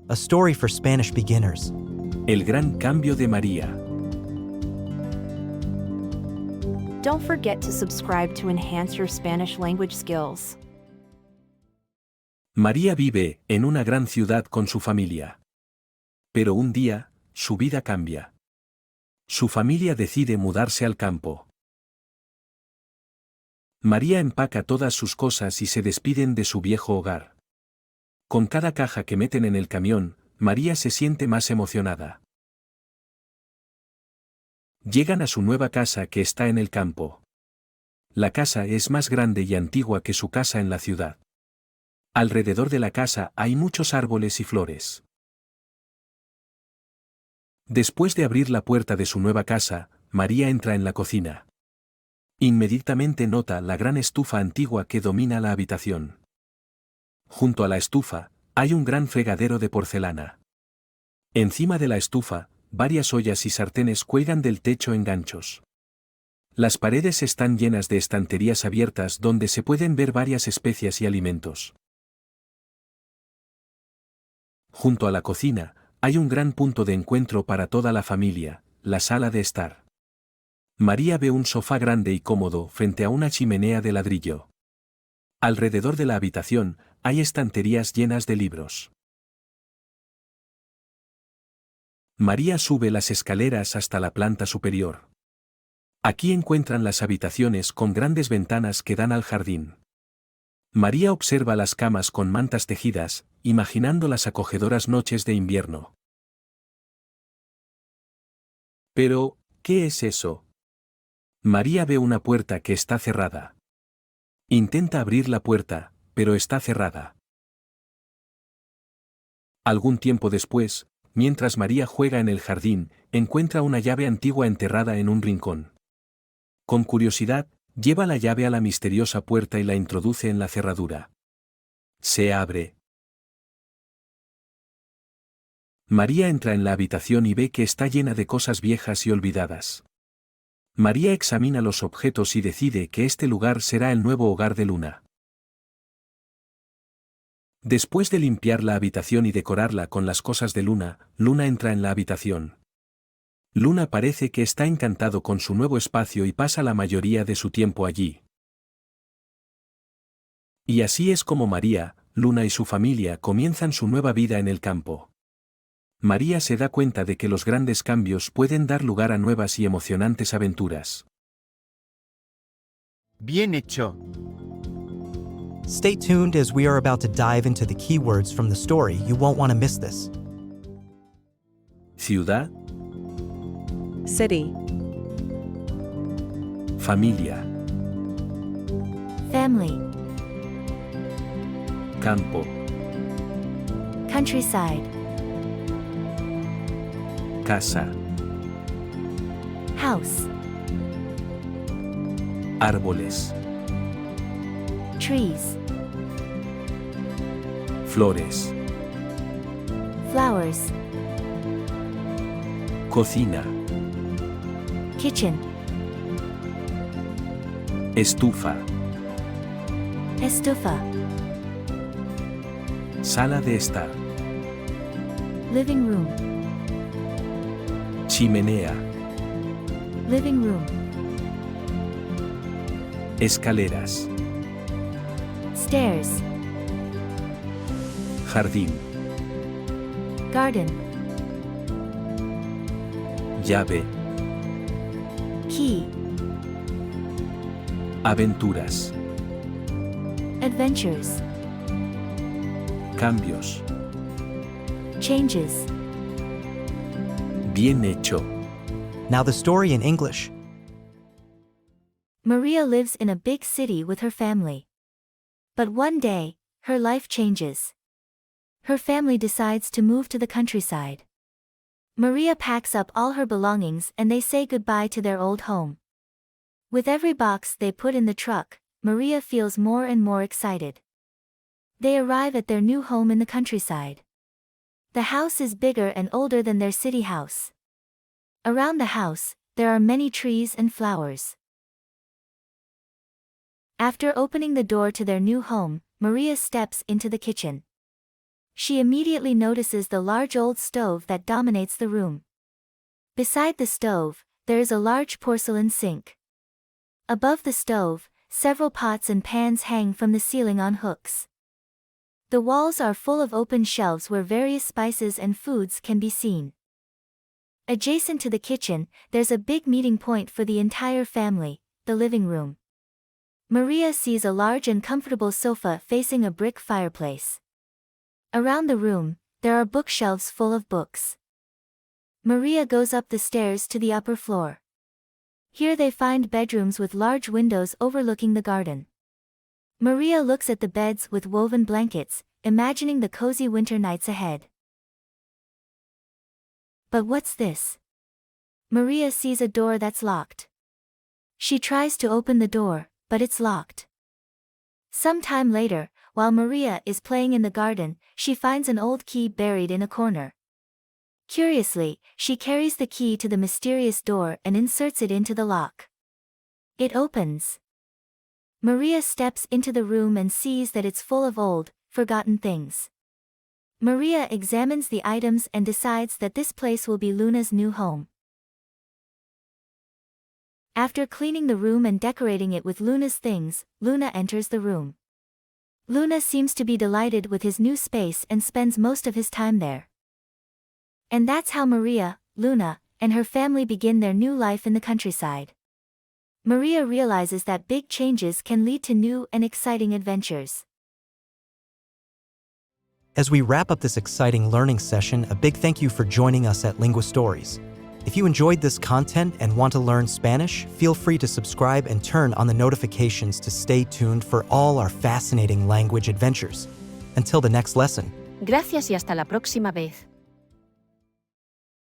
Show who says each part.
Speaker 1: a story for Spanish beginners.
Speaker 2: El Gran Cambio de María.
Speaker 3: Don't forget to subscribe to enhance your Spanish language skills.
Speaker 2: María vive en una gran ciudad con su familia. Pero un día, su vida cambia. Su familia decide mudarse al campo. María empaca todas sus cosas y se despiden de su viejo hogar. Con cada caja que meten en el camión, María se siente más emocionada. Llegan a su nueva casa que está en el campo. La casa es más grande y antigua que su casa en la ciudad. Alrededor de la casa hay muchos árboles y flores. Después de abrir la puerta de su nueva casa, María entra en la cocina. Inmediatamente nota la gran estufa antigua que domina la habitación. Junto a la estufa, hay un gran fregadero de porcelana. Encima de la estufa, varias ollas y sartenes cuelgan del techo en ganchos. Las paredes están llenas de estanterías abiertas donde se pueden ver varias especias y alimentos. Junto a la cocina, hay un gran punto de encuentro para toda la familia, la sala de estar. María ve un sofá grande y cómodo frente a una chimenea de ladrillo. Alrededor de la habitación, hay estanterías llenas de libros. María sube las escaleras hasta la planta superior. Aquí encuentran las habitaciones con grandes ventanas que dan al jardín. María observa las camas con mantas tejidas, imaginando las acogedoras noches de invierno. Pero, ¿qué es eso? María ve una puerta que está cerrada. Intenta abrir la puerta, pero está cerrada. Algún tiempo después, mientras María juega en el jardín, encuentra una llave antigua enterrada en un rincón. Con curiosidad, lleva la llave a la misteriosa puerta y la introduce en la cerradura. Se abre. María entra en la habitación y ve que está llena de cosas viejas y olvidadas. María examina los objetos y decide que este lugar será el nuevo hogar de Luna. Después de limpiar la habitación y decorarla con las cosas de Luna, Luna entra en la habitación. Luna parece que está encantado con su nuevo espacio y pasa la mayoría de su tiempo allí. Y así es como María, Luna y su familia comienzan su nueva vida en el campo. María se da cuenta de que los grandes cambios pueden dar lugar a nuevas y emocionantes aventuras.
Speaker 4: Bien hecho.
Speaker 1: Stay tuned as we are about to dive into the keywords from the story. You won't want to miss this.
Speaker 2: Ciudad,
Speaker 3: City,
Speaker 2: familia,
Speaker 5: Family,
Speaker 2: campo,
Speaker 5: countryside,
Speaker 2: casa,
Speaker 5: house,
Speaker 2: árboles,
Speaker 5: trees,
Speaker 2: flores,
Speaker 5: flowers,
Speaker 2: cocina,
Speaker 5: kitchen,
Speaker 2: estufa,
Speaker 5: estufa,
Speaker 2: sala de estar,
Speaker 5: living room,
Speaker 2: chimenea,
Speaker 5: living room,
Speaker 2: escaleras,
Speaker 5: stairs,
Speaker 2: jardín,
Speaker 5: garden,
Speaker 2: llave,
Speaker 5: key,
Speaker 2: aventuras,
Speaker 5: adventures,
Speaker 2: cambios.
Speaker 5: changes.
Speaker 2: Bien hecho.
Speaker 1: Now the story in English.
Speaker 5: Maria lives in a big city with her family. But one day, her life changes. Her family decides to move to the countryside. Maria packs up all her belongings and they say goodbye to their old home. With every box they put in the truck, Maria feels more and more excited. They arrive at their new home in the countryside. The house is bigger and older than their city house. Around the house, there are many trees and flowers. After opening the door to their new home, Maria steps into the kitchen. she immediately notices the large old stove that dominates the room. Beside the stove, there is a large porcelain sink. Above the stove, several pots and pans hang from the ceiling on hooks. The walls are full of open shelves where various spices and foods can be seen. Adjacent to the kitchen, there's a big meeting point for the entire family, the living room. Maria sees a large and comfortable sofa facing a brick fireplace. Around the room, there are bookshelves full of books. Maria goes up the stairs to the upper floor. Here they find bedrooms with large windows overlooking the garden. Maria looks at the beds with woven blankets, imagining the cozy winter nights ahead. But what's this? Maria sees a door that's locked. She tries to open the door, but it's locked. Some time later, while Maria is playing in the garden, she finds an old key buried in a corner. Curiously, she carries the key to the mysterious door and inserts it into the lock. It opens. Maria steps into the room and sees that it's full of old, forgotten things. Maria examines the items and decides that this place will be Luna's new home. After cleaning the room and decorating it with Luna's things, Luna enters the room. Luna seems to be delighted with his new space and spends most of his time there. And that's how Maria, Luna, and her family begin their new life in the countryside. Maria realizes that big changes can lead to new and exciting adventures.
Speaker 1: As we wrap up this exciting learning session, a big thank you for joining us at Lingua Stories. If you enjoyed this content and want to learn Spanish, feel free to subscribe and turn on the notifications to stay tuned for all our fascinating language adventures. Until the next lesson.
Speaker 4: Gracias y hasta la próxima vez.